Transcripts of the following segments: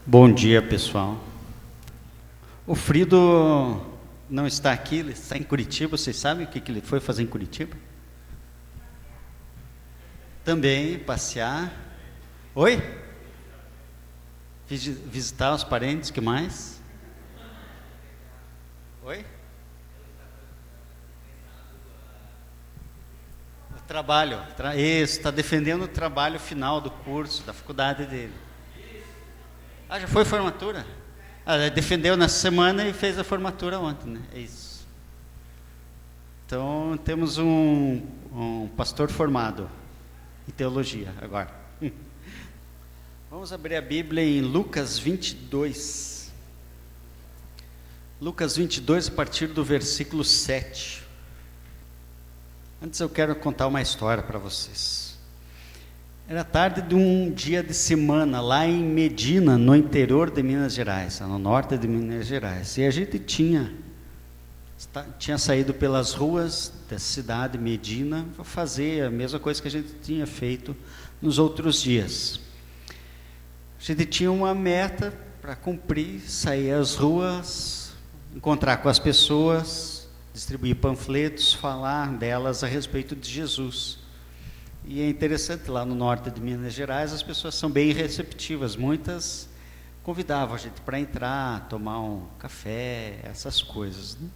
Bom dia, pessoal. O Frido não está aqui, ele está em Curitiba. Vocês sabem o que ele foi fazer em Curitiba? Também passear. Oi? Visitar os parentes, que mais? Oi? O trabalho. Isso, está defendendo o trabalho final do curso, da faculdade dele. Ah, já foi formatura? Ah, defendeu nessa semana e fez a formatura ontem, né? É isso. Então, temos um pastor formado em teologia agora. Vamos abrir a Bíblia em Lucas 22. Lucas 22, a partir do versículo 7. Antes eu quero contar uma história para vocês. Era tarde de um dia de semana lá em Medina, no interior de Minas Gerais, no norte de Minas Gerais. E a gente tinha saído pelas ruas da cidade Medina para fazer a mesma coisa que a gente tinha feito nos outros dias. A gente tinha uma meta para cumprir, sair às ruas, encontrar com as pessoas, distribuir panfletos, falar delas a respeito de Jesus. E é interessante, lá no norte de Minas Gerais, as pessoas são bem receptivas. Muitas convidavam a gente para entrar, tomar um café, essas coisas, né?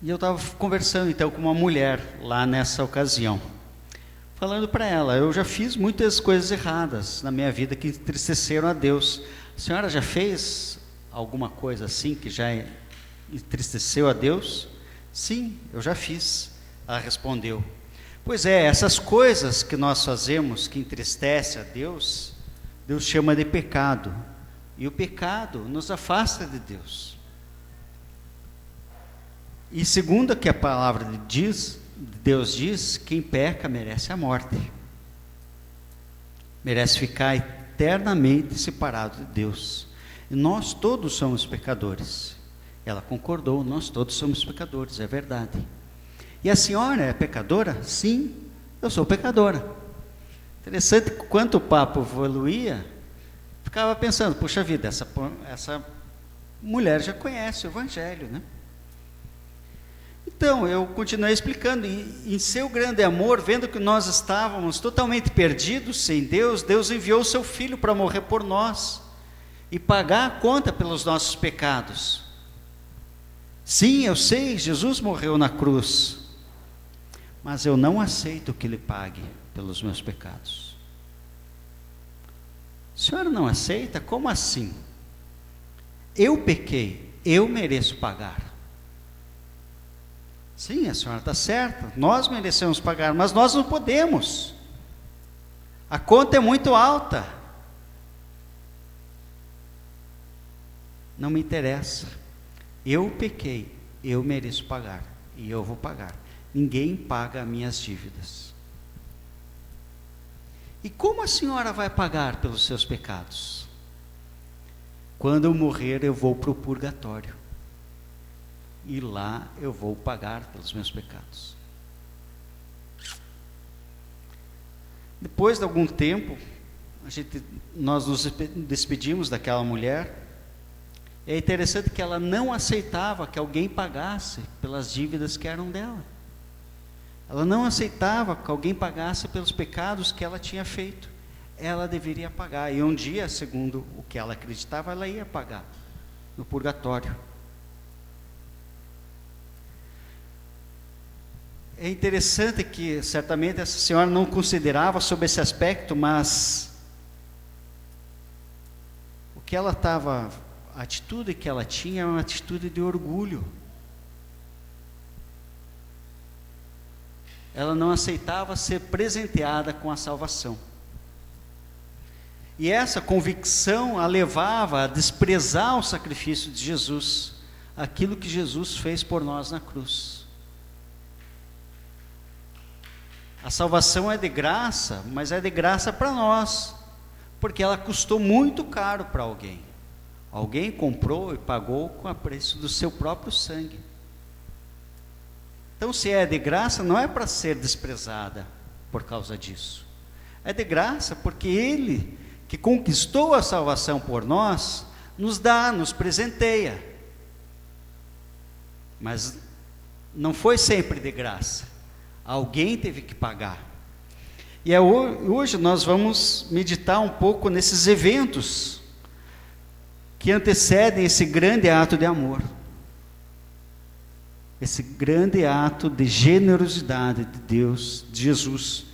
E eu estava conversando, então, com uma mulher lá nessa ocasião, falando para ela: eu já fiz muitas coisas erradas na minha vida que entristeceram a Deus. A senhora já fez alguma coisa assim que já entristeceu a Deus? Sim, eu já fiz. Ela respondeu: pois é, essas coisas que nós fazemos que entristecem a Deus, Deus chama de pecado, e o pecado nos afasta de Deus. E segundo o que a palavra de Deus diz, quem peca merece a morte, merece ficar eternamente separado de Deus, e nós todos somos pecadores. Ela concordou: nós todos somos pecadores, é verdade. E a senhora é pecadora? Sim, eu sou pecadora. Interessante que quando o papo evoluía, ficava pensando: puxa vida, essa mulher já conhece o Evangelho, né? Então, eu continuei explicando, em seu grande amor, vendo que nós estávamos totalmente perdidos sem Deus, Deus enviou o seu Filho para morrer por nós e pagar a conta pelos nossos pecados. Sim, eu sei, Jesus morreu na cruz, mas eu não aceito que Ele pague pelos meus pecados. A senhora não aceita? Como assim? Eu pequei, eu mereço pagar. Sim, a senhora está certa, nós merecemos pagar, mas nós não podemos. A conta é muito alta. Não me interessa. Eu pequei, eu mereço pagar, e eu vou pagar. Ninguém paga minhas dívidas. E como a senhora vai pagar pelos seus pecados? Quando eu morrer, eu vou para o purgatório, e lá eu vou pagar pelos meus pecados. Depois de algum tempo, nós nos despedimos daquela mulher. É interessante que ela não aceitava que alguém pagasse pelas dívidas que eram dela. Ela não aceitava que alguém pagasse pelos pecados que ela tinha feito. Ela deveria pagar. E um dia, segundo o que ela acreditava, ela ia pagar no purgatório. É interessante que certamente essa senhora não considerava sobre esse aspecto, mas a atitude que ela tinha era uma atitude de orgulho. Ela não aceitava ser presenteada com a salvação. E essa convicção a levava a desprezar o sacrifício de Jesus, aquilo que Jesus fez por nós na cruz. A salvação é de graça, mas é de graça para nós, porque ela custou muito caro para alguém. Alguém comprou e pagou com o preço do seu próprio sangue. Então, se é de graça, não é para ser desprezada por causa disso. É de graça, porque Ele, que conquistou a salvação por nós, nos dá, nos presenteia. Mas não foi sempre de graça. Alguém teve que pagar. E hoje nós vamos meditar um pouco nesses eventos que antecedem esse grande ato de amor. Esse grande ato de generosidade de Deus, de Jesus,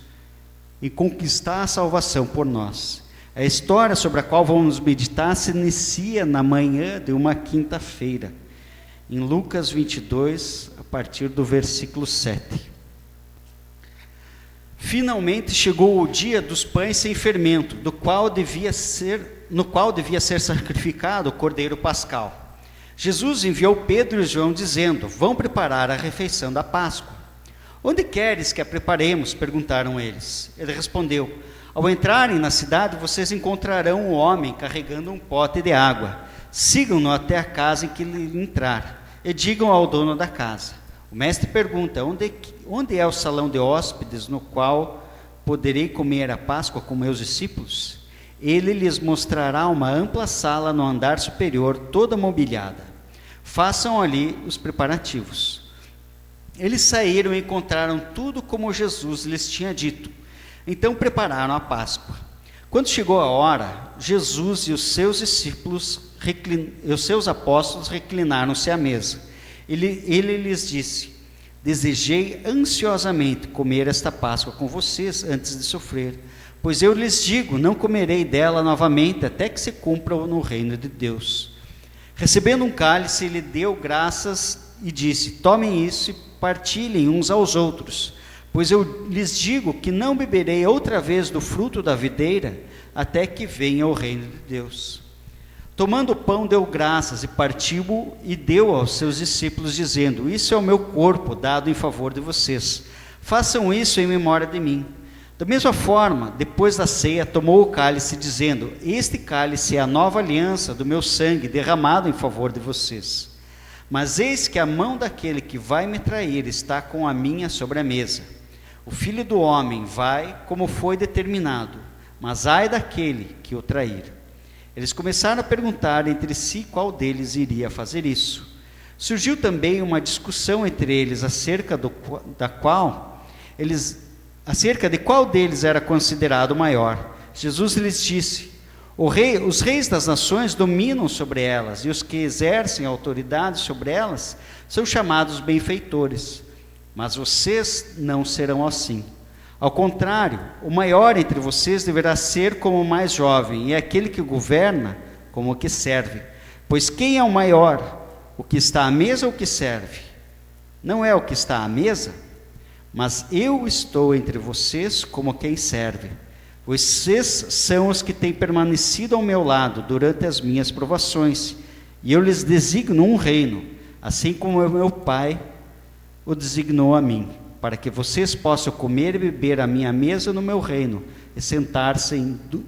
em conquistar a salvação por nós. A história sobre a qual vamos meditar se inicia na manhã de uma quinta-feira, em Lucas 22, a partir do versículo 7. Finalmente chegou o dia dos pães sem fermento, no qual devia ser sacrificado o cordeiro pascal. Jesus enviou Pedro e João dizendo: vão preparar a refeição da Páscoa. Onde queres que a preparemos? Perguntaram eles. Ele respondeu: ao entrarem na cidade, vocês encontrarão um homem carregando um pote de água. Sigam-no até a casa em que ele entrar e digam ao dono da casa: o mestre pergunta: onde é o salão de hóspedes no qual poderei comer a Páscoa com meus discípulos? Ele lhes mostrará uma ampla sala no andar superior, toda mobiliada. Façam ali os preparativos. Eles saíram e encontraram tudo como Jesus lhes tinha dito. Então prepararam a Páscoa. Quando chegou a hora, Jesus e os seus discípulos, os seus apóstolos, reclinaram-se à mesa. Ele lhes disse: desejei ansiosamente comer esta Páscoa com vocês antes de sofrer. Pois eu lhes digo, não comerei dela novamente, até que se cumpra no reino de Deus. Recebendo um cálice, ele deu graças e disse: tomem isso e partilhem uns aos outros, pois eu lhes digo que não beberei outra vez do fruto da videira, até que venha o reino de Deus. Tomando o pão, deu graças e partiu-o e deu aos seus discípulos, dizendo: isso é o meu corpo, dado em favor de vocês. Façam isso em memória de mim. Da mesma forma, depois da ceia, tomou o cálice, dizendo: este cálice é a nova aliança do meu sangue, derramado em favor de vocês. Mas eis que a mão daquele que vai me trair está com a minha sobre a mesa. O Filho do Homem vai como foi determinado, mas ai daquele que o trair. Eles começaram a perguntar entre si qual deles iria fazer isso. Surgiu também uma discussão entre eles acerca de qual deles era considerado o maior. Jesus lhes disse: os reis das nações dominam sobre elas, e os que exercem autoridade sobre elas são chamados benfeitores. Mas vocês não serão assim. Ao contrário, o maior entre vocês deverá ser como o mais jovem, e aquele que governa como o que serve. Pois quem é o maior, o que está à mesa ou o que serve? Não é o que está à mesa? Mas eu estou entre vocês como quem serve. Vocês são os que têm permanecido ao meu lado durante as minhas provações, e eu lhes designo um reino, assim como o meu Pai o designou a mim, para que vocês possam comer e beber à minha mesa no meu reino, e sentar-se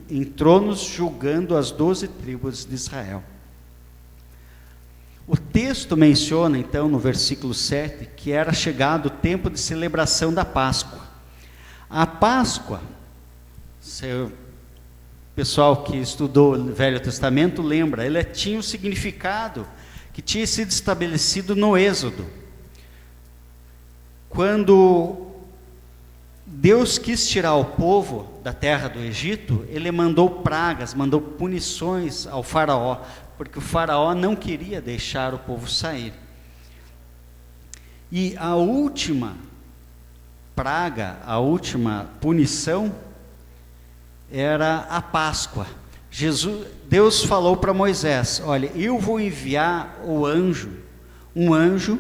em tronos julgando as 12 tribos de Israel. O texto menciona, então, no versículo 7, que era chegado o tempo de celebração da Páscoa. A Páscoa, o pessoal que estudou o Velho Testamento lembra, ela tinha um significado que tinha sido estabelecido no Êxodo. Quando Deus quis tirar o povo da terra do Egito, ele mandou pragas, mandou punições ao faraó, porque o faraó não queria deixar o povo sair. E a última praga, a última punição, era a Páscoa. Deus falou para Moisés: olha, eu vou enviar um anjo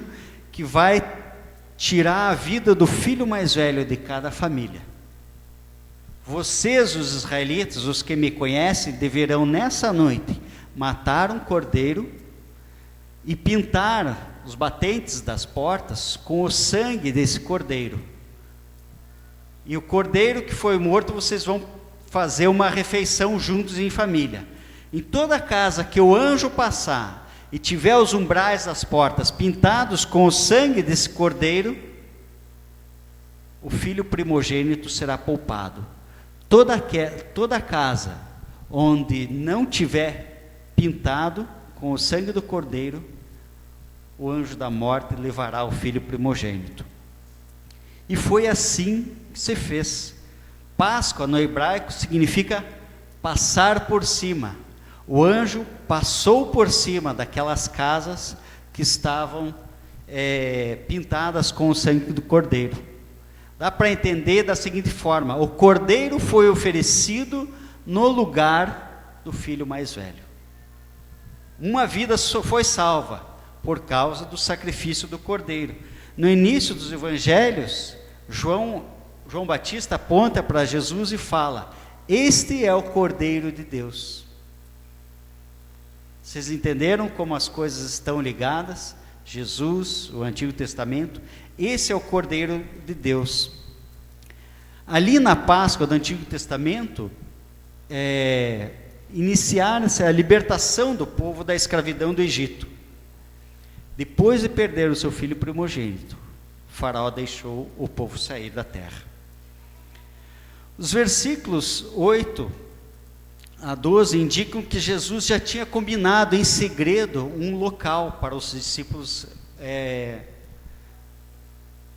que vai tirar a vida do filho mais velho de cada família. Vocês, os israelitas, os que me conhecem, deverão nessa noite matar um cordeiro e pintar os batentes das portas com o sangue desse cordeiro. E o cordeiro que foi morto, vocês vão fazer uma refeição juntos em família. Em toda casa que o anjo passar e tiver os umbrais das portas pintados com o sangue desse cordeiro, o filho primogênito será poupado. toda casa onde não tiver pintado com o sangue do cordeiro, o anjo da morte levará o filho primogênito. E foi assim que se fez. Páscoa no hebraico significa passar por cima. O anjo passou por cima daquelas casas que estavam pintadas com o sangue do cordeiro. Dá para entender da seguinte forma: o cordeiro foi oferecido no lugar do filho mais velho. Uma vida só foi salva por causa do sacrifício do cordeiro. No início dos evangelhos, João Batista aponta para Jesus e fala: este é o Cordeiro de Deus. Vocês entenderam como as coisas estão ligadas? Jesus, o Antigo Testamento, esse é o Cordeiro de Deus. Ali na Páscoa do Antigo Testamento, iniciaram-se a libertação do povo da escravidão do Egito. Depois de perder o seu filho primogênito, o faraó deixou o povo sair da terra. Os versículos 8 a 12 indicam que Jesus já tinha combinado em segredo um local para os discípulos,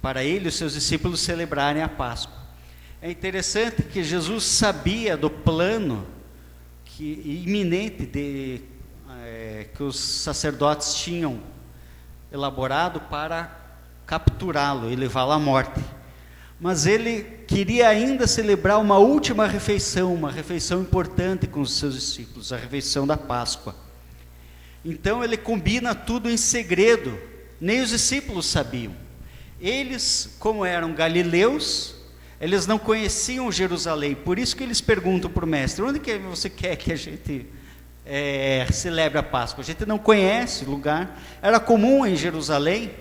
para ele e os seus discípulos celebrarem a Páscoa. É interessante que Jesus sabia do plano iminente que os sacerdotes tinham elaborado para capturá-lo e levá-lo à morte. Mas ele queria ainda celebrar uma última refeição, uma refeição importante com os seus discípulos, a refeição da Páscoa. Então ele combina tudo em segredo, nem os discípulos sabiam. Eles, como eram galileus, eles não conheciam Jerusalém, por isso que eles perguntam para o mestre: onde que você quer que a gente celebre a Páscoa? A gente não conhece o lugar. Era comum em Jerusalém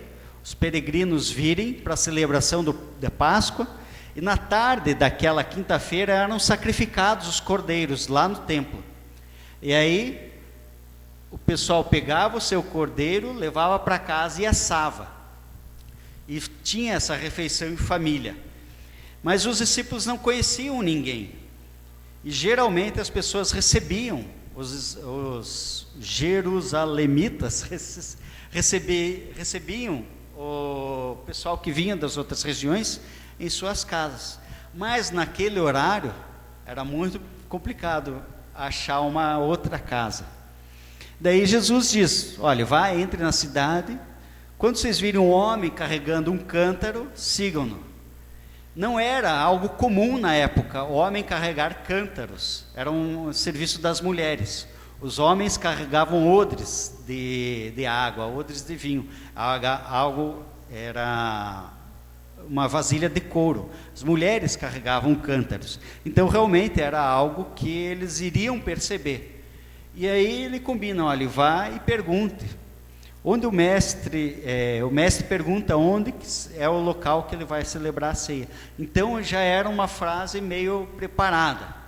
os peregrinos virem para a celebração da Páscoa, e na tarde daquela quinta-feira eram sacrificados os cordeiros lá no templo. E aí o pessoal pegava o seu cordeiro, levava para casa e assava, e tinha essa refeição em família. Mas os discípulos não conheciam ninguém, e geralmente as pessoas recebiam, os jerusalemitas recebiam o pessoal que vinha das outras regiões em suas casas. Mas naquele horário era muito complicado achar uma outra casa. Daí Jesus diz: olha, entre na cidade, quando vocês virem um homem carregando um cântaro, sigam-no. Não era algo comum na época o homem carregar cântaros, era um serviço das mulheres. Os homens carregavam odres de água, odres de vinho. Algo era uma vasilha de couro. As mulheres carregavam cântaros. Então realmente era algo que eles iriam perceber. E aí ele combina: olha, vá e pergunte. Onde o mestre pergunta onde é o local que ele vai celebrar a ceia. Então já era uma frase meio preparada.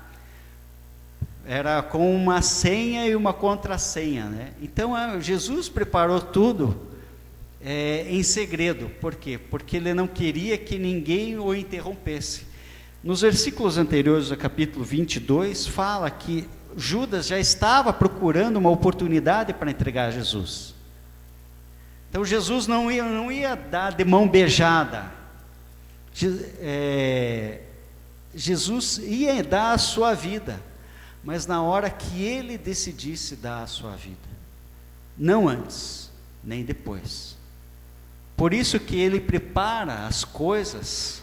Era com uma senha e uma contrassenha, né? Então Jesus preparou tudo em segredo. Por quê? Porque ele não queria que ninguém o interrompesse. Nos versículos anteriores do capítulo 22, fala que Judas já estava procurando uma oportunidade para entregar Jesus. Então Jesus não ia dar de mão beijada. Jesus ia dar a sua vida, mas na hora que ele decidisse dar a sua vida, não antes, nem depois. Por isso que ele prepara as coisas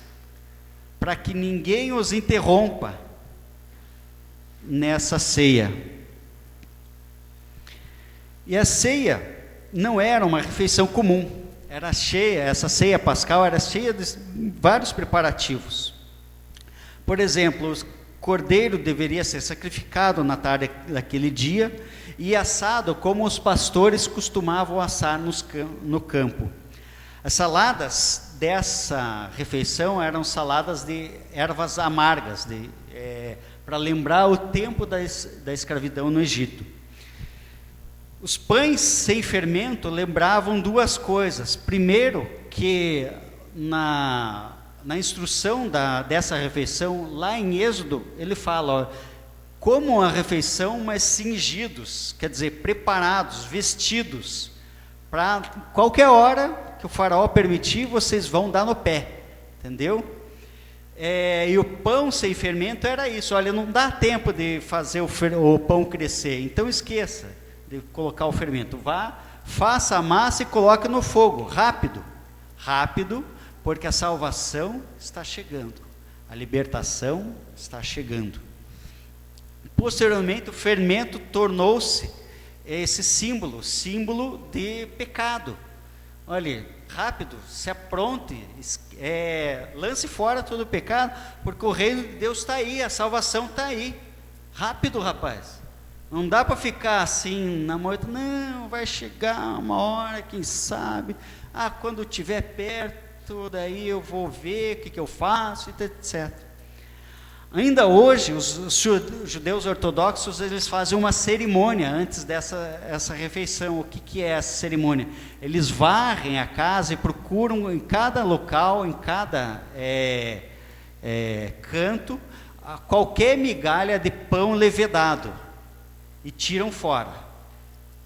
para que ninguém os interrompa nessa ceia. E a ceia não era uma refeição comum, era cheia, essa ceia pascal era cheia de vários preparativos. Por exemplo, o cordeiro deveria ser sacrificado na tarde daquele dia e assado como os pastores costumavam assar no campo. As saladas dessa refeição eram saladas de ervas amargas, para lembrar o tempo da escravidão no Egito. Os pães sem fermento lembravam duas coisas. Primeiro, que na na instrução dessa refeição, lá em Êxodo, ele fala, ó, como a refeição, mas cingidos, quer dizer, preparados, vestidos, para qualquer hora que o faraó permitir, vocês vão dar no pé, entendeu? E o pão sem fermento era isso, olha, não dá tempo de fazer o pão crescer, então esqueça de colocar o fermento, vá, faça a massa e coloque no fogo, rápido, porque a salvação está chegando, a libertação está chegando. Posteriormente, o fermento tornou-se esse símbolo de pecado. Olha, rápido, se apronte, lance fora todo o pecado, porque o reino de Deus está aí, a salvação está aí. Rápido, rapaz. Não dá para ficar assim na moita, não, vai chegar uma hora, quem sabe, quando estiver perto, daí eu vou ver o que eu faço, etc. Ainda hoje, os judeus ortodoxos, eles fazem uma cerimônia antes essa refeição. O que é essa cerimônia? Eles varrem a casa e procuram em cada local, em cada canto, qualquer migalha de pão levedado e tiram fora,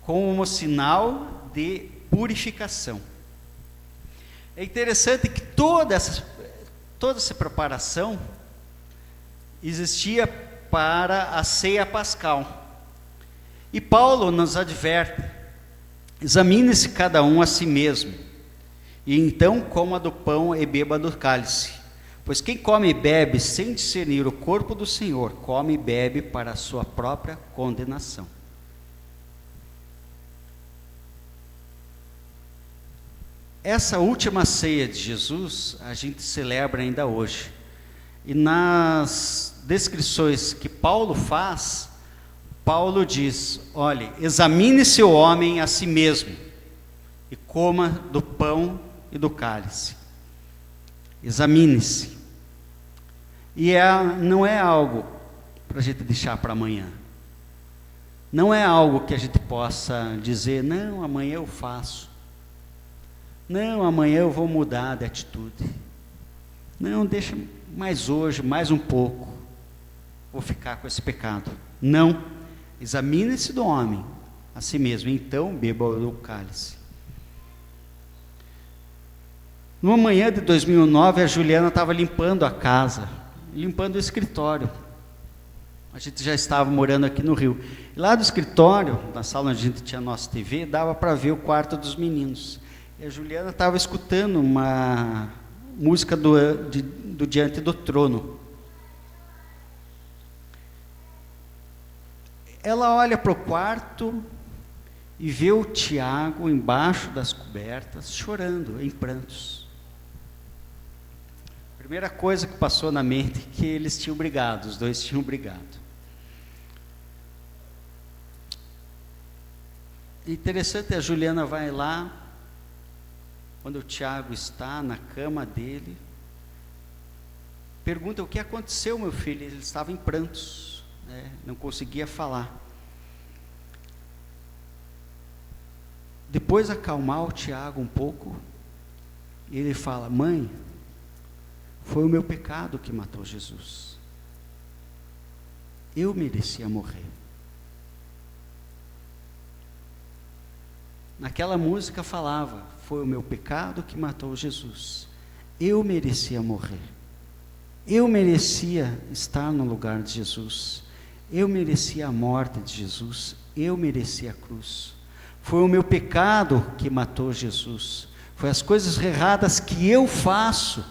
como sinal de purificação. É interessante que toda essa preparação existia para a ceia pascal. E Paulo nos adverte: examine-se cada um a si mesmo, e então coma do pão e beba do cálice. Pois quem come e bebe sem discernir o corpo do Senhor, come e bebe para a sua própria condenação. Essa última ceia de Jesus, a gente celebra ainda hoje. E nas descrições que Paulo faz, Paulo diz: olhe, examine-se o homem a si mesmo, e coma do pão e do cálice. Examine-se. E não é algo para a gente deixar para amanhã. Não é algo que a gente possa dizer, não, amanhã eu faço. Não, amanhã eu vou mudar de atitude. Não, deixa mais hoje, mais um pouco, vou ficar com esse pecado. Não, examine-se do homem a si mesmo, então beba o cálice. Numa manhã de 2009, a Juliana estava limpando a casa, limpando o escritório. A gente já estava morando aqui no Rio. E lá do escritório, na sala onde a gente tinha a nossa TV, dava para ver o quarto dos meninos. E a Juliana estava escutando uma música do Diante do Trono. Ela olha para o quarto e vê o Tiago embaixo das cobertas, chorando, em prantos. Primeira coisa que passou na mente é que eles tinham brigado, os dois tinham brigado. Interessante, a Juliana vai lá, quando o Tiago está na cama dele, pergunta: o que aconteceu, meu filho? Ele estava em prantos, né? Não conseguia falar. Depois acalmar o Tiago um pouco, ele fala: mãe, foi o meu pecado que matou Jesus. Eu merecia morrer. Naquela música falava: foi o meu pecado que matou Jesus. Eu merecia morrer. Eu merecia estar no lugar de Jesus. Eu merecia a morte de Jesus. Eu merecia a cruz. Foi o meu pecado que matou Jesus. Foi as coisas erradas que eu faço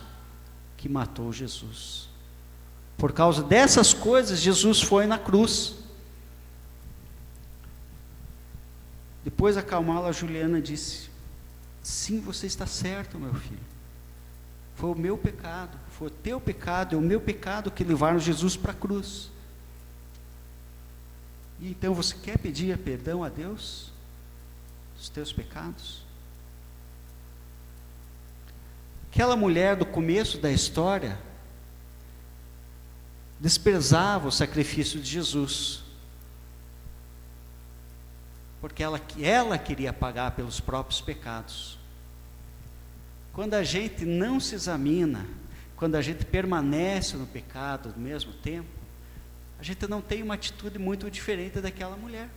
que matou Jesus. Por causa dessas coisas, Jesus foi na cruz. Depois, acalmá-la, a Juliana disse: sim, você está certo, meu filho. Foi o meu pecado, foi o teu pecado, é o meu pecado que levaram Jesus para a cruz. E então você quer pedir perdão a Deus dos teus pecados? Aquela mulher do começo da história desprezava o sacrifício de Jesus, porque ela queria pagar pelos próprios pecados. Quando a gente não se examina, quando a gente permanece no pecado ao mesmo tempo, a gente não tem uma atitude muito diferente daquela mulher.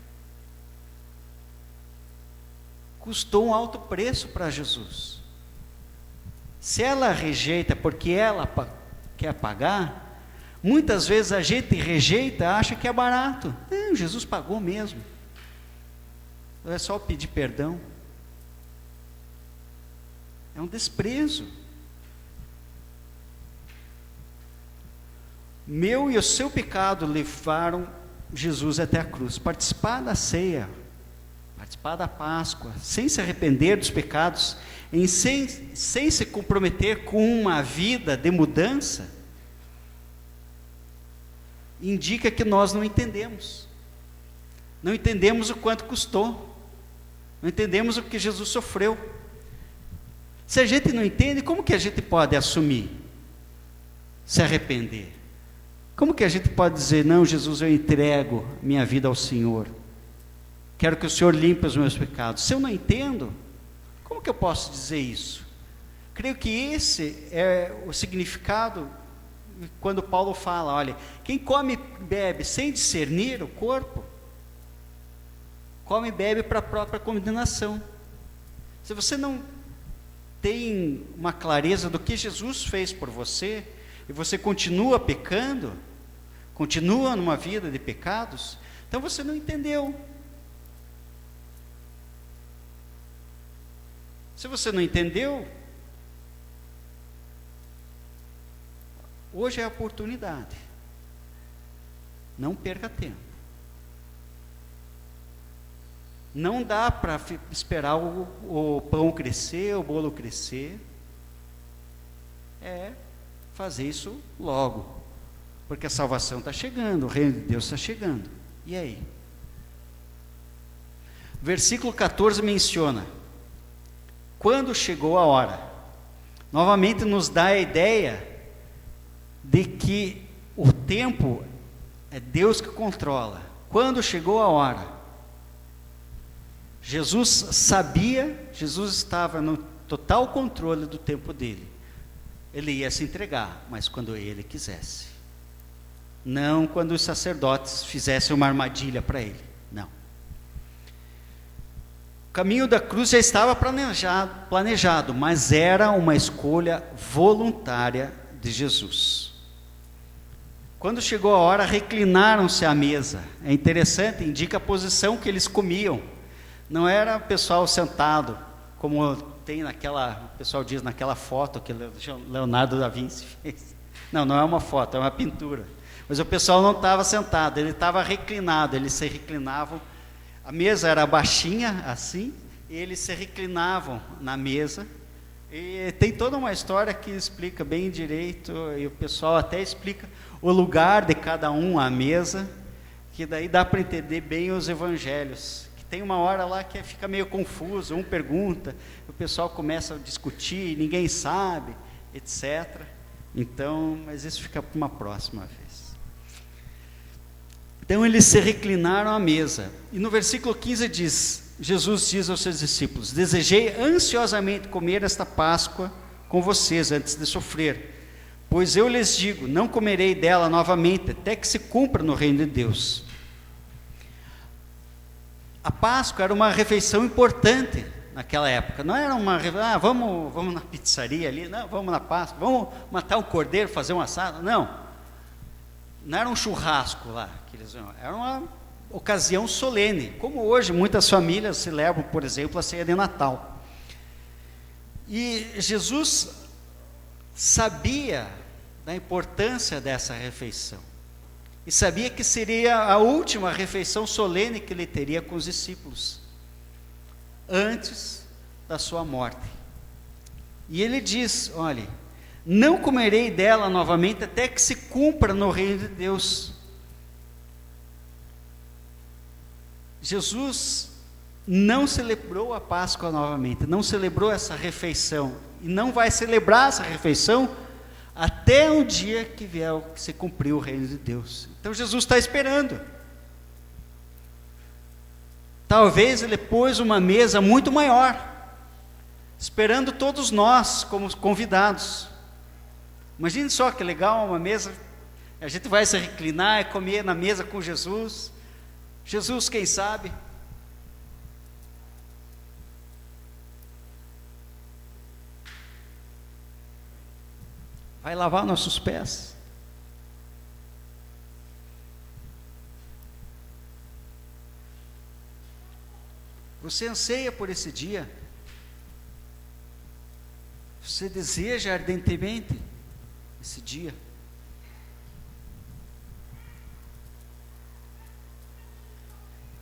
Custou um alto preço para Jesus. Se ela rejeita porque ela quer pagar, muitas vezes a gente rejeita, acha que é barato. Não, Jesus pagou mesmo. É só pedir perdão. É um desprezo. Meu e o seu pecado levaram Jesus até a cruz. Participar da ceia, participar da Páscoa, sem se arrepender dos pecados, sem se comprometer com uma vida de mudança, indica que nós não entendemos. Não entendemos o quanto custou. Não entendemos o que Jesus sofreu. Se a gente não entende, como que a gente pode assumir? Se arrepender? Como que a gente pode dizer, não, Jesus, eu entrego minha vida ao Senhor, quero que o Senhor limpe os meus pecados? Se eu não entendo, como que eu posso dizer isso? Creio que esse é o significado quando Paulo fala, olha, quem come e bebe sem discernir o corpo, come e bebe para a própria condenação. Se você não tem uma clareza do que Jesus fez por você, e você continua pecando, continua numa vida de pecados, então você não entendeu. Se você não entendeu, hoje é a oportunidade. Não perca tempo. Não dá para esperar o pão crescer, o bolo crescer. É fazer isso logo, porque a salvação está chegando, o reino de Deus está chegando. E aí? Versículo 14 menciona, quando chegou a hora, novamente nos dá a ideia de que o tempo é Deus que controla. Quando chegou a hora, Jesus sabia, Jesus estava no total controle do tempo dele. Ele ia se entregar, mas quando ele quisesse. Não quando os sacerdotes fizessem uma armadilha para ele. Não. O caminho da cruz já estava planejado, mas era uma escolha voluntária de Jesus. Quando chegou a hora, reclinaram-se à mesa. É interessante, indica a posição que eles comiam. Não era o pessoal sentado, como tem naquela, o pessoal diz naquela foto que Leonardo da Vinci fez. Não, não é uma foto, é uma pintura. Mas o pessoal não estava sentado, ele estava reclinado, eles se reclinavam. A mesa era baixinha, assim, e eles se reclinavam na mesa. E tem toda uma história que explica bem direito, e o pessoal até explica o lugar de cada um à mesa, que daí dá para entender bem os evangelhos. Tem uma hora lá que fica meio confuso, um pergunta, o pessoal começa a discutir, ninguém sabe, etc. Então, mas isso fica para uma próxima vez. Então eles se reclinaram à mesa, e no versículo 15 diz, Jesus diz aos seus discípulos, desejei ansiosamente comer esta Páscoa com vocês antes de sofrer, pois eu lhes digo, não comerei dela novamente, até que se cumpra no reino de Deus. A Páscoa era uma refeição importante naquela época, não era uma, vamos na pizzaria ali, não, vamos na Páscoa, vamos matar um cordeiro, fazer um assado, não era um churrasco lá, era uma ocasião solene, como hoje muitas famílias celebram, por exemplo, a ceia de Natal. E Jesus sabia da importância dessa refeição, e sabia que seria a última refeição solene que ele teria com os discípulos, antes da sua morte. E ele diz, olha, não comerei dela novamente, até que se cumpra no reino de Deus. Jesus não celebrou a Páscoa novamente, não celebrou essa refeição, e não vai celebrar essa refeição, até o dia que vier, que se cumprir o reino de Deus. Então Jesus está esperando. Talvez ele pôs uma mesa muito maior, esperando todos nós como convidados. Imagine só que legal, uma mesa, a gente vai se reclinar e comer na mesa com Jesus. Jesus, quem sabe? Vai lavar nossos pés. Você anseia por esse dia? Você deseja ardentemente esse dia?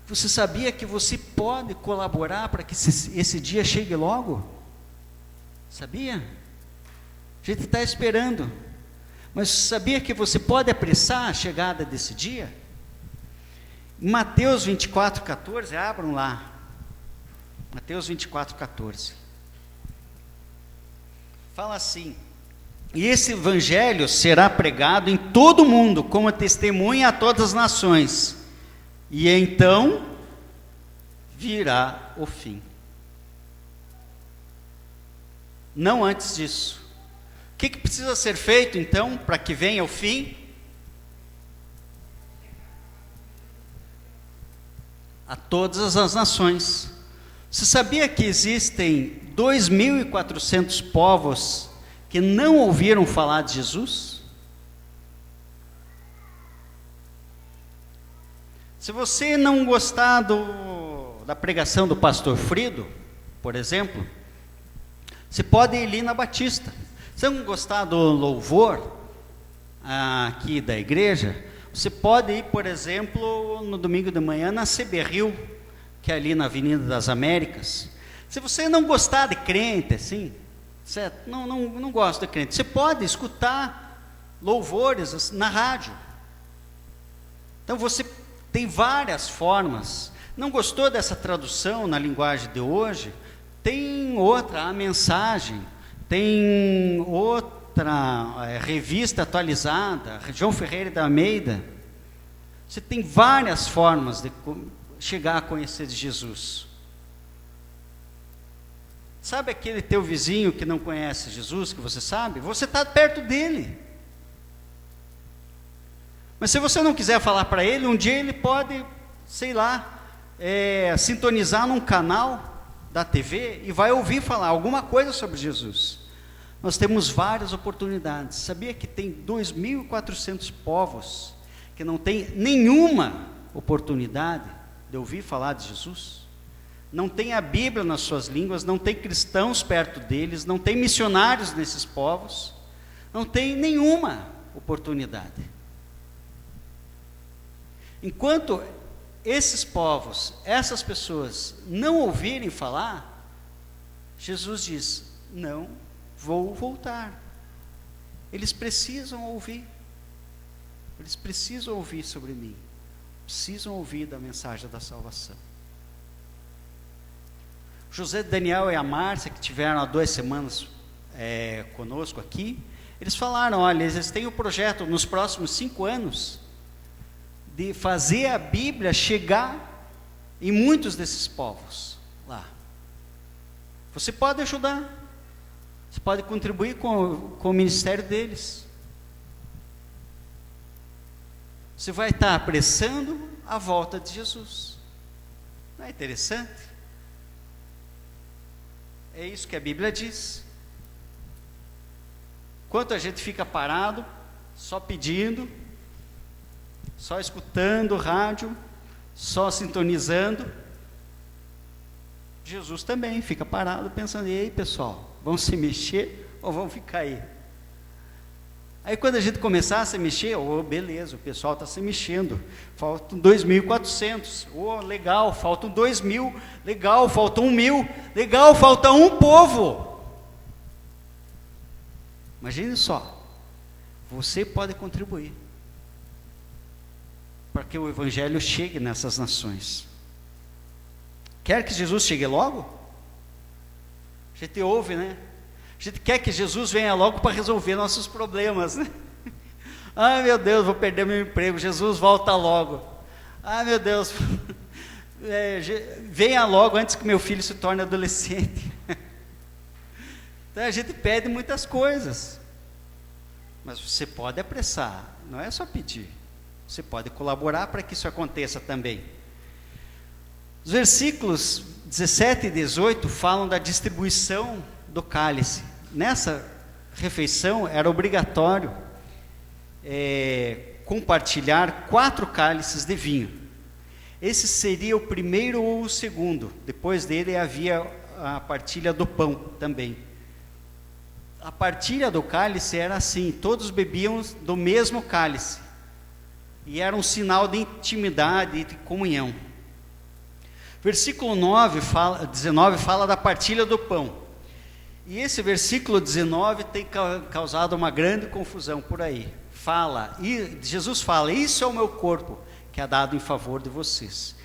Você sabia que você pode colaborar para que esse dia chegue logo? Sabia? A gente está esperando. Mas sabia que você pode apressar a chegada desse dia? Em Mateus 24:14, abram lá. Mateus 24:14. Fala assim: e esse evangelho será pregado em todo o mundo como testemunha a todas as nações, e então virá o fim. Não antes disso. O que precisa ser feito então para que venha o fim? A todas as nações. Você sabia que existem 2.400 povos que não ouviram falar de Jesus? Se você não gostar da pregação do pastor Frido, por exemplo, você pode ir ali na Batista. Se não gostar do louvor aqui da igreja, você pode ir, por exemplo, no domingo de manhã na CB Rio, que é ali na Avenida das Américas. Se você não gostar de crente, assim, certo? Não gosta de crente, você pode escutar louvores na rádio. Então você tem várias formas. Não gostou dessa tradução na linguagem de hoje? Tem outra, a mensagem. Tem outra revista atualizada, João Ferreira da Almeida. Você tem várias formas de chegar a conhecer de Jesus. Sabe aquele teu vizinho que não conhece Jesus, que você sabe? Você está perto dele. Mas se você não quiser falar para ele, um dia ele pode, sei lá, sintonizar num canal da TV e vai ouvir falar alguma coisa sobre Jesus. Nós temos várias oportunidades. Sabia que tem 2.400 povos que não tem nenhuma oportunidade de ouvir falar de Jesus? Não tem a Bíblia nas suas línguas, não tem cristãos perto deles, não tem missionários nesses povos, não tem nenhuma oportunidade. Enquanto esses povos, essas pessoas não ouvirem falar, Jesus diz: não vou voltar. Eles precisam ouvir. Eles precisam ouvir sobre mim. Precisam ouvir da mensagem da salvação. José, Daniel e a Márcia, que tiveram há 2 semanas conosco aqui, eles falaram: olha, eles têm o projeto nos próximos 5 anos de fazer a Bíblia chegar em muitos desses povos lá. Você pode ajudar, você pode contribuir com o ministério deles. Você vai estar apressando a volta de Jesus. Não é interessante? É isso que a Bíblia diz. Enquanto a gente fica parado, só pedindo, só escutando rádio, só sintonizando, Jesus também fica parado pensando: e aí, pessoal, vão se mexer ou vão ficar aí? Aí quando a gente começar a se mexer, beleza, o pessoal está se mexendo, faltam 2.400, legal, faltam 2.000, legal, faltam 1.000, legal, falta um povo. Imagine só, você pode contribuir para que o Evangelho chegue nessas nações. Quer que Jesus chegue logo? A gente ouve, né? A gente quer que Jesus venha logo para resolver nossos problemas, né? Ai, meu Deus, vou perder meu emprego. Jesus, volta logo. Ai, meu Deus, venha logo antes que meu filho se torne adolescente. Então a gente pede muitas coisas. Mas você pode apressar, não é só pedir. Você pode colaborar para que isso aconteça também. Os versículos 17 e 18 falam da distribuição do cálice. Nessa refeição era obrigatório compartilhar 4 cálices de vinho. Esse seria o primeiro ou o segundo. Depois dele havia a partilha do pão também. A partilha do cálice era assim: todos bebiam do mesmo cálice. E era um sinal de intimidade e de comunhão. Versículo 19 fala da partilha do pão. E esse versículo 19 tem causado uma grande confusão por aí. Jesus fala: isso é o meu corpo, que é dado em favor de vocês.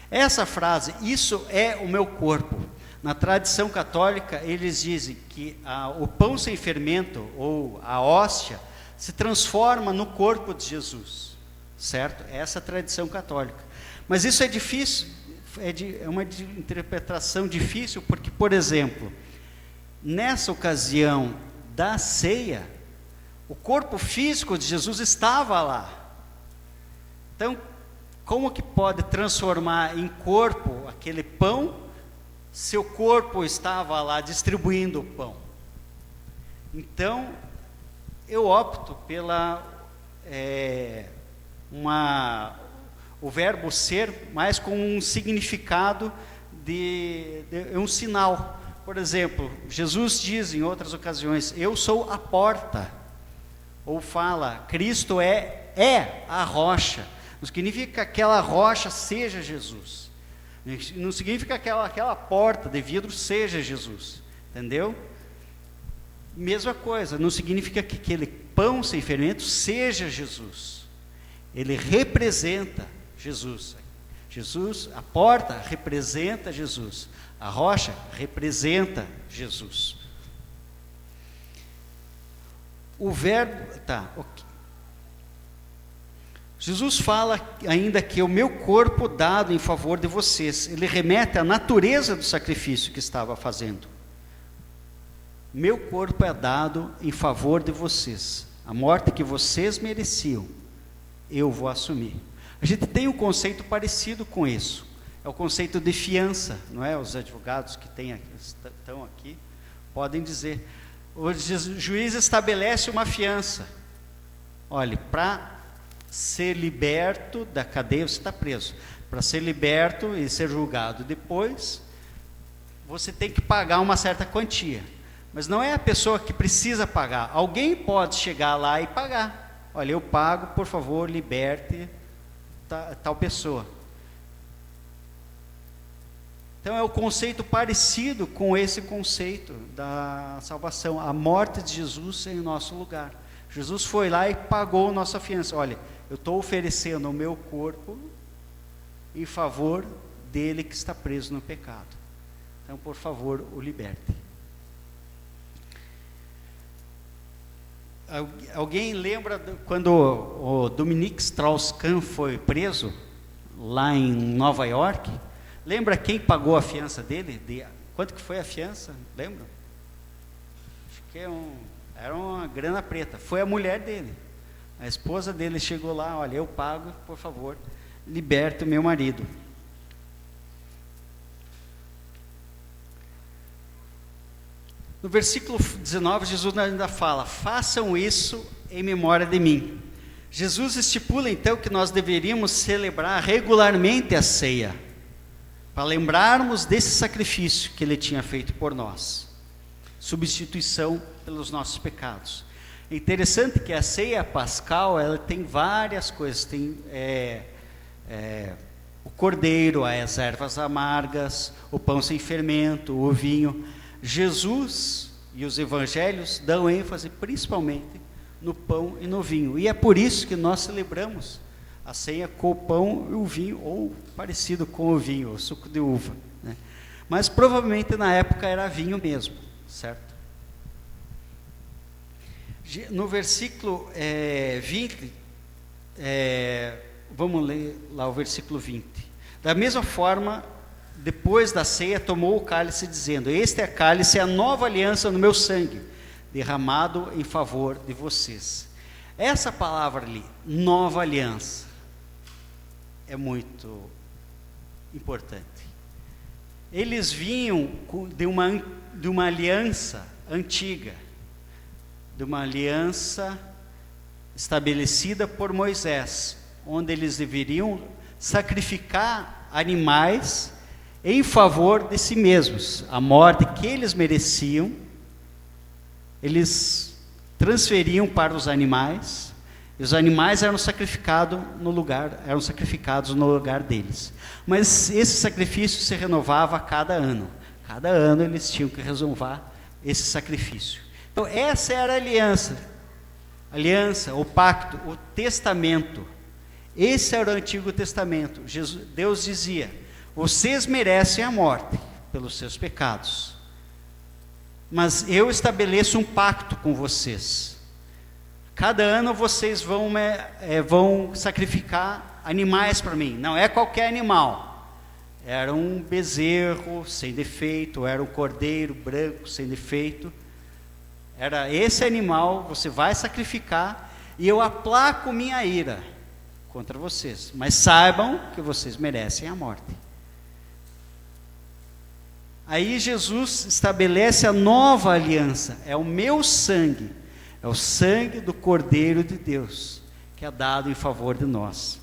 Essa frase, isso é o meu corpo, na tradição católica eles dizem que o pão sem fermento, ou a hóstia, se transforma no corpo de Jesus, certo? Essa é a tradição católica. Mas isso é difícil, é uma interpretação difícil, porque, por exemplo, nessa ocasião da ceia, o corpo físico de Jesus estava lá. Então, como que pode transformar em corpo aquele pão, se o corpo estava lá distribuindo o pão? Então, eu opto pela o verbo ser mais com um significado de um sinal. Por exemplo, Jesus diz em outras ocasiões: eu sou a porta. Ou fala: Cristo é a rocha. Não significa que aquela rocha seja Jesus. Não significa que aquela porta de vidro seja Jesus. Entendeu? Mesma coisa, não significa que aquele pão sem fermento seja Jesus. Ele representa Jesus. Jesus, a porta representa Jesus. A rocha representa Jesus. O verbo, ok. Jesus fala ainda que o meu corpo dado em favor de vocês. Ele remete à natureza do sacrifício que estava fazendo. Meu corpo é dado em favor de vocês. A morte que vocês mereciam, eu vou assumir. A gente tem um conceito parecido com isso. É o conceito de fiança, não é? Os advogados que estão aqui podem dizer. O juiz estabelece uma fiança. Olha, para ser liberto da cadeia, você está preso. Para ser liberto e ser julgado depois, você tem que pagar uma certa quantia. Mas não é a pessoa que precisa pagar. Alguém pode chegar lá e pagar. Olha, eu pago, por favor, liberte tal pessoa. Então é o conceito parecido com esse conceito da salvação. A morte de Jesus em nosso lugar. Jesus foi lá e pagou nossa fiança. Olha, eu estou oferecendo o meu corpo em favor dele que está preso no pecado. Então, por favor, o liberte. Alguém lembra quando o Dominique Strauss-Kahn foi preso lá em Nova York? Lembra quem pagou a fiança dele? Quanto que foi a fiança? Lembra? Acho que era uma grana preta. Foi a mulher dele. A esposa dele chegou lá: olha, eu pago, por favor, liberte o meu marido. No versículo 19, Jesus ainda fala: façam isso em memória de mim. Jesus estipula então que nós deveríamos celebrar regularmente a ceia, para lembrarmos desse sacrifício que Ele tinha feito por nós, substituição pelos nossos pecados. É interessante que a ceia pascal, ela tem várias coisas, tem o cordeiro, as ervas amargas, o pão sem fermento, o vinho. Jesus e os evangelhos dão ênfase principalmente no pão e no vinho, e é por isso que nós celebramos a ceia com o pão e o vinho, ou parecido com o vinho, o suco de uva, né? Mas provavelmente na época era vinho mesmo, certo? No versículo 20, vamos ler lá o versículo 20. Da mesma forma, depois da ceia, tomou o cálice, dizendo: este é cálice, a nova aliança no meu sangue, derramado em favor de vocês. Essa palavra ali, nova aliança, é muito importante. Eles vinham de uma aliança antiga, de uma aliança estabelecida por Moisés, onde eles deveriam sacrificar animais em favor de si mesmos. A morte que eles mereciam, eles transferiam para os animais, e os animais eram sacrificados no lugar deles. Mas esse sacrifício se renovava a cada ano. Cada ano eles tinham que renovar esse sacrifício. Então essa era a aliança, o pacto, o testamento. Esse era o Antigo Testamento. Deus dizia: vocês merecem a morte pelos seus pecados, mas eu estabeleço um pacto com vocês. Cada ano vocês vão sacrificar animais para mim. Não é qualquer animal. Era um bezerro sem defeito, era um cordeiro branco sem defeito. Era esse animal, você vai sacrificar, e eu aplaco minha ira contra vocês. Mas saibam que vocês merecem a morte. Aí Jesus estabelece a nova aliança. É o meu sangue. É o sangue do Cordeiro de Deus, que é dado em favor de nós.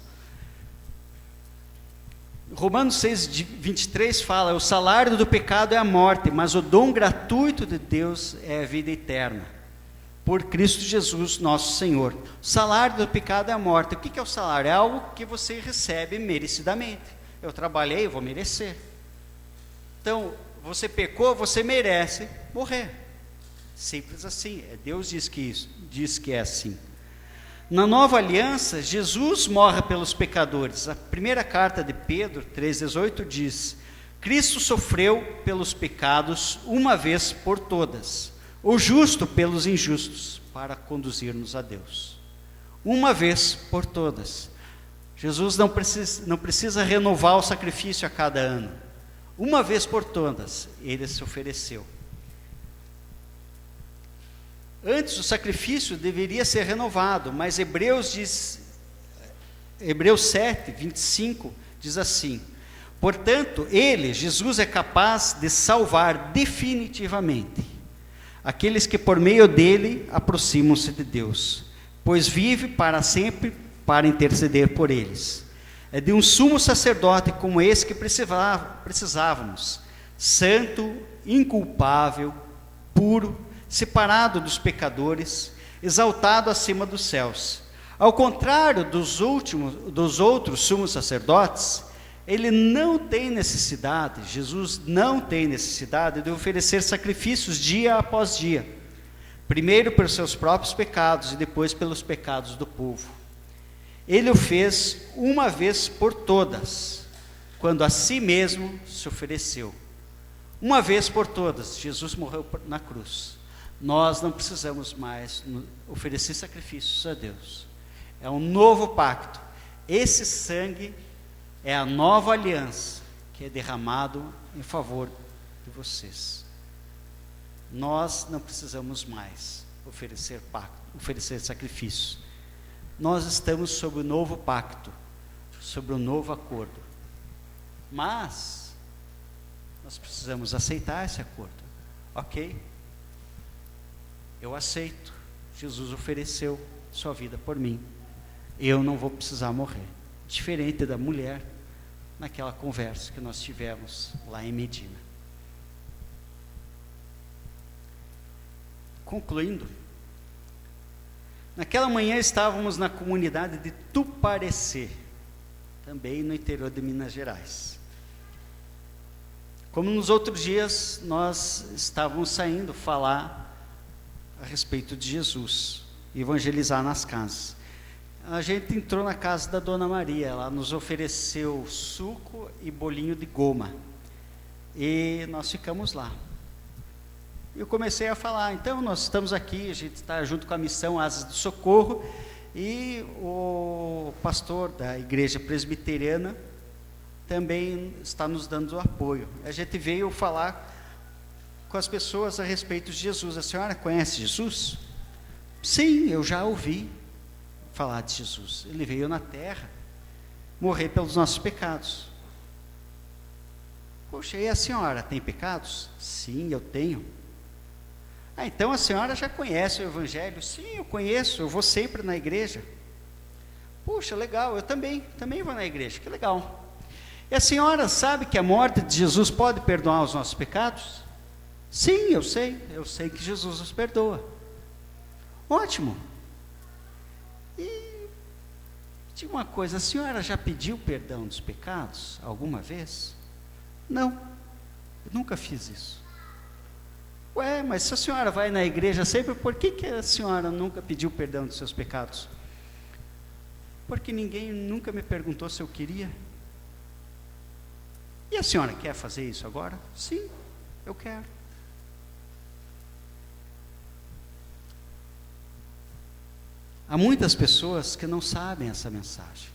Romanos 6:23 fala: o salário do pecado é a morte, mas o dom gratuito de Deus é a vida eterna, por Cristo Jesus nosso Senhor. O salário do pecado é a morte. O que é o salário? É algo que você recebe merecidamente. Eu trabalhei, eu vou merecer. Então, você pecou, você merece morrer. Simples assim. Deus diz que é assim. Na nova aliança, Jesus morre pelos pecadores. A primeira carta de Pedro 3,18 diz: Cristo sofreu pelos pecados uma vez por todas, o justo pelos injustos, para conduzir-nos a Deus. Uma vez por todas. Jesus não precisa renovar o sacrifício a cada ano. Uma vez por todas, ele se ofereceu. Antes o sacrifício deveria ser renovado, mas Hebreus 7:25 diz assim: portanto, Jesus é capaz de salvar definitivamente aqueles que por meio dele aproximam-se de Deus, pois vive para sempre para interceder por eles. É de um sumo sacerdote como esse que precisávamos, santo, inculpável, puro, separado dos pecadores, exaltado acima dos céus. Ao contrário dos outros sumos sacerdotes, ele não tem necessidade, Jesus não tem necessidade de oferecer sacrifícios dia após dia, primeiro pelos seus próprios pecados e depois pelos pecados do povo. Ele o fez uma vez por todas, quando a si mesmo se ofereceu. Uma vez por todas, Jesus morreu na cruz. Nós não precisamos mais oferecer sacrifícios a Deus. É um novo pacto. Esse sangue é a nova aliança que é derramado em favor de vocês. Nós não precisamos mais oferecer sacrifícios. Nós estamos sob o novo pacto, sob o novo acordo. Mas nós precisamos aceitar esse acordo. Ok? Eu aceito. Jesus ofereceu sua vida por mim. Eu não vou precisar morrer. Diferente da mulher naquela conversa que nós tivemos lá em Medina. Concluindo, naquela manhã estávamos na comunidade de Tuparecê, também no interior de Minas Gerais. Como nos outros dias, nós estávamos saindo falar a respeito de Jesus, evangelizar nas casas. A gente entrou na casa da Dona Maria, ela nos ofereceu suco e bolinho de goma, e nós ficamos lá. Eu comecei a falar: então nós estamos aqui, a gente está junto com a missão Asas do Socorro, e o pastor da igreja presbiteriana também está nos dando apoio. A gente veio falar com as pessoas a respeito de Jesus. A senhora conhece Jesus? Sim, eu já ouvi. falar de Jesus. Ele veio na terra morrer pelos nossos pecados. Poxa, e a senhora tem pecados? Sim, eu tenho. Ah, então a senhora já conhece o Evangelho? Sim, eu conheço, eu vou sempre na igreja. Puxa, legal, eu também vou na igreja, que legal. E a senhora sabe que a morte de Jesus pode perdoar os nossos pecados? Sim, eu sei que Jesus os perdoa. Ótimo. E diga uma coisa, a senhora já pediu perdão dos pecados alguma vez? Não, eu nunca fiz isso. Ué, mas se a senhora vai na igreja sempre, por que a senhora nunca pediu perdão dos seus pecados? Porque ninguém nunca me perguntou se eu queria. E a senhora quer fazer isso agora? Sim, eu quero. Há muitas pessoas que não sabem essa mensagem.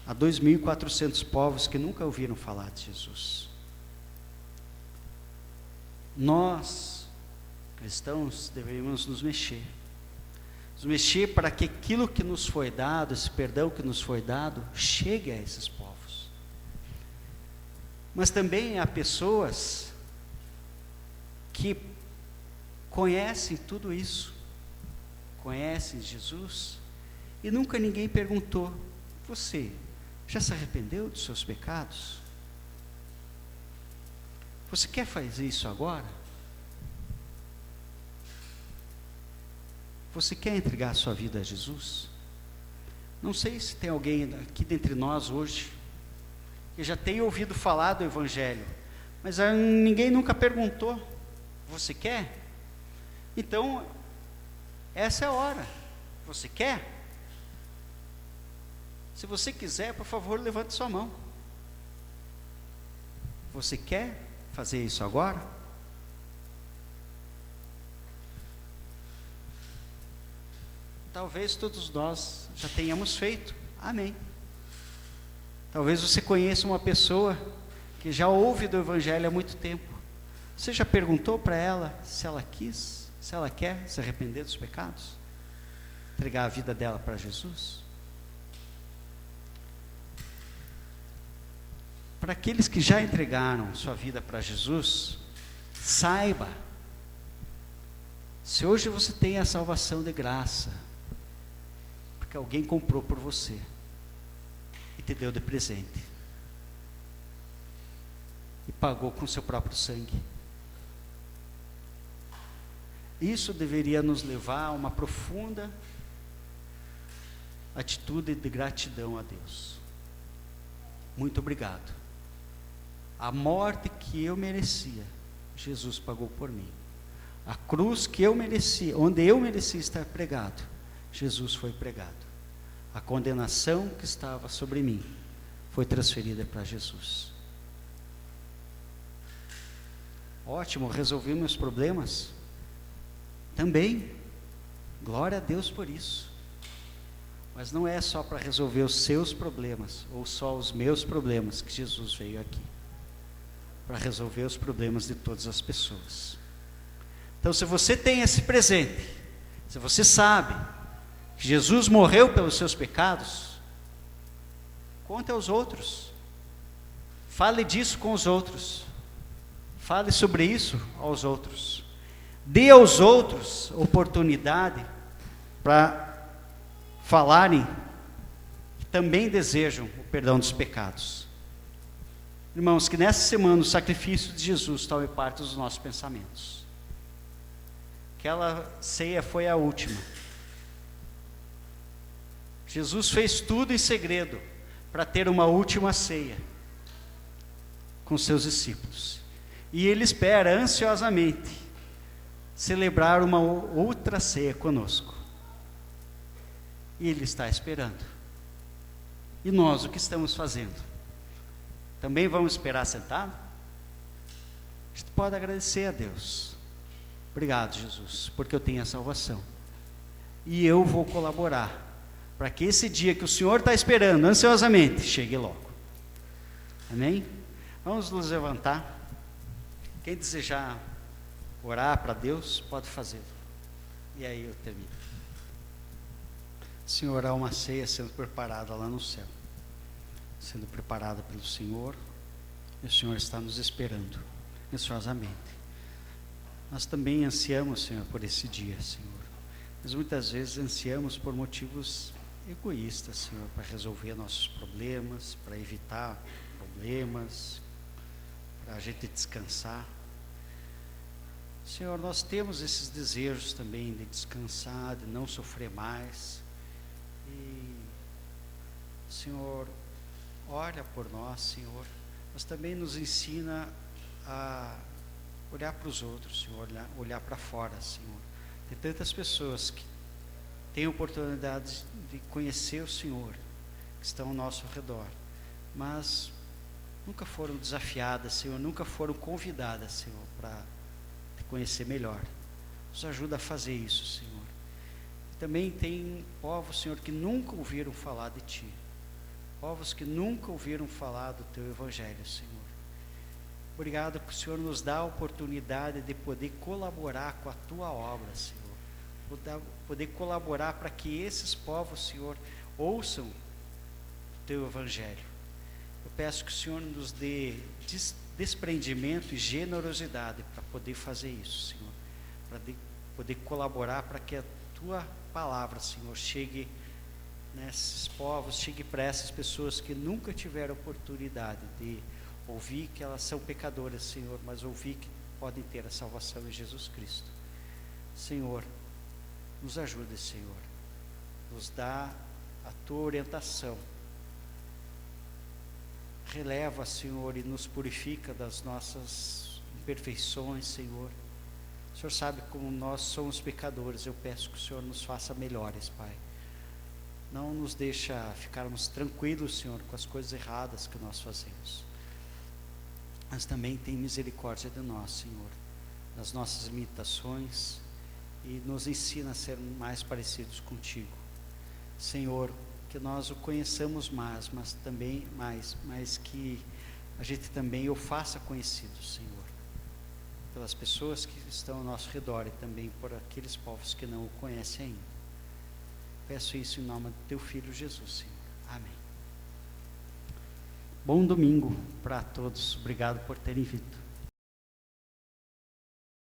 Há 2.400 povos que nunca ouviram falar de Jesus. Nós, cristãos, deveríamos nos mexer. Nos mexer para que aquilo que nos foi dado, esse perdão que nos foi dado, chegue a esses povos. Mas também há pessoas que conhecem tudo isso, conhecem Jesus, e nunca ninguém perguntou: você já se arrependeu dos seus pecados? Você quer fazer isso agora? Você quer entregar a sua vida a Jesus? Não sei se tem alguém aqui dentre nós hoje que já tenha ouvido falar do Evangelho, mas ninguém nunca perguntou: você quer? Então, essa é a hora. Você quer? Se você quiser, por favor, levante sua mão. Você quer fazer isso agora? Talvez todos nós já tenhamos feito. Amém. Talvez você conheça uma pessoa que já ouve do Evangelho há muito tempo. Você já perguntou para ela se ela quis, se ela quer se arrepender dos pecados? Entregar a vida dela para Jesus? Para aqueles que já entregaram sua vida para Jesus, saiba, se hoje você tem a salvação de graça, porque alguém comprou por você e te deu de presente, e pagou com seu próprio sangue. Isso deveria nos levar a uma profunda atitude de gratidão a Deus. Muito obrigado. A morte que eu merecia, Jesus pagou por mim. A cruz que eu merecia, onde eu merecia estar pregado, Jesus foi pregado. A condenação que estava sobre mim foi transferida para Jesus. Ótimo, resolvi meus problemas? Também, glória a Deus por isso. Mas não é só para resolver os seus problemas, ou só os meus problemas, que Jesus veio aqui. Para resolver os problemas de todas as pessoas. Então, se você tem esse presente, se você sabe que Jesus morreu pelos seus pecados, conte aos outros. Fale disso com os outros. Fale sobre isso aos outros. Dê aos outros oportunidade para falarem que também desejam o perdão dos pecados. Irmãos, que nessa semana o sacrifício de Jesus tome parte dos nossos pensamentos. Aquela ceia foi a última. Jesus fez tudo em segredo para ter uma última ceia com seus discípulos. E Ele espera ansiosamente celebrar uma outra ceia conosco. E Ele está esperando. E nós, o que estamos fazendo? Também vamos esperar sentado? A gente pode agradecer a Deus. Obrigado, Jesus, porque eu tenho a salvação. E eu vou colaborar para que esse dia que o Senhor está esperando ansiosamente, chegue logo. Amém? Vamos nos levantar. Quem desejar orar para Deus, pode fazer. E aí eu termino. Senhor, há uma ceia sendo preparada lá no céu, sendo preparada pelo Senhor, e o Senhor está nos esperando ansiosamente. Nós também ansiamos, Senhor, por esse dia, Senhor, mas muitas vezes ansiamos por motivos egoístas, Senhor, para resolver nossos problemas, para evitar problemas, para a gente descansar. Senhor, nós temos esses desejos também de descansar, de não sofrer mais. E, Senhor, olha por nós, Senhor, mas também nos ensina a olhar para os outros, Senhor, olhar para fora, Senhor. Tem tantas pessoas que têm oportunidade de conhecer o Senhor, que estão ao nosso redor, mas nunca foram desafiadas, Senhor, nunca foram convidadas, Senhor, para te conhecer melhor. Nos ajuda a fazer isso, Senhor. Também tem povos, Senhor, que nunca ouviram falar de Ti, povos que nunca ouviram falar do Teu Evangelho, Senhor. Obrigado por o Senhor nos dar a oportunidade de poder colaborar com a Tua obra, Senhor, poder colaborar para que esses povos, Senhor, ouçam o Teu Evangelho. Eu peço que o Senhor nos dê desprendimento e generosidade para poder fazer isso, Senhor, para poder colaborar para que a Tua palavra, Senhor, chegue nesses povos, chegue para essas pessoas que nunca tiveram oportunidade de ouvir que elas são pecadoras, Senhor, mas ouvir que podem ter a salvação em Jesus Cristo. Senhor, nos ajude, Senhor, nos dá a Tua orientação, releva, Senhor, e nos purifica das nossas imperfeições, Senhor. O Senhor sabe como nós somos pecadores. Eu peço que o Senhor nos faça melhores, Pai. Não nos deixa ficarmos tranquilos, Senhor, com as coisas erradas que nós fazemos, mas também tem misericórdia de nós, Senhor, das nossas limitações, e nos ensina a ser mais parecidos contigo, Senhor. Que nós o conheçamos mais, mas também mas que a gente também o faça conhecido, Senhor, pelas pessoas que estão ao nosso redor e também por aqueles povos que não o conhecem ainda. Peço isso em nome do Teu Filho Jesus, Senhor. Amém. Bom domingo para todos. Obrigado por terem vindo.